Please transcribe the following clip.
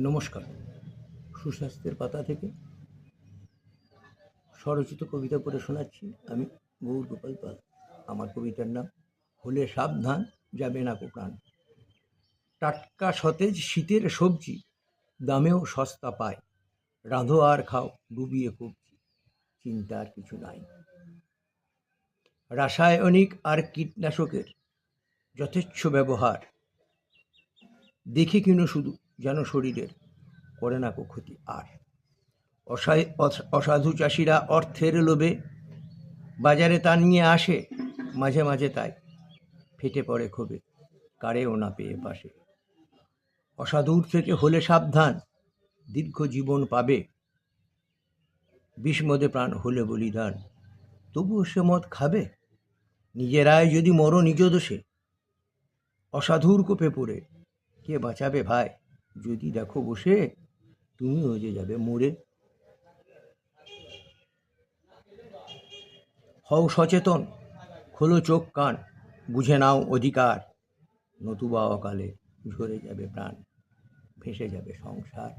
নমস্কার। সুস্বাস্থ্যের পাতা থেকে স্বরচিত কবিতা পড়ে শোনাচ্ছি আমি গৌর গোপাল পাল। আমার কবিতার নাম হলে সাবধান, যাবে না কো প্রাণ। টাটকা সতেজ শীতের সবজি দামেও সস্তা পায়, রাঁধো আর খাও ডুবিয়ে কবজি, চিন্তার কিছু নাই। রাসায়নিক আর কীটনাশকের যথেচ্ছ ব্যবহার দেখে কিনো শুধু, যেন শরীরের করে না কো ক্ষতি আর। অসাধু চাষিরা অর্থের লোভে বাজারে তা নিয়ে আসে, মাঝে মাঝে তাই ফেটে পড়ে ক্ষোভে, কারেও না পেয়ে পাশে। অসাধুর থেকে হলে সাবধান, দীর্ঘ জীবন পাবে, বিষমদে প্রাণ হলে বলিদান, তবুও সে মদ খাবে। নিজেরাই যদি মরো নিজ দোষে, অসাধুর কোপে পড়ে, কে বাঁচাবে ভাই? যদি দেখো বসে, তুমিও যে যাবে মরে। হও সচেতন, খোলো চোখ কান, বুঝে নাও অধিকার, নতুবা অকালে ঝরে যাবে প্রাণ, ভেসে যাবে সংসার।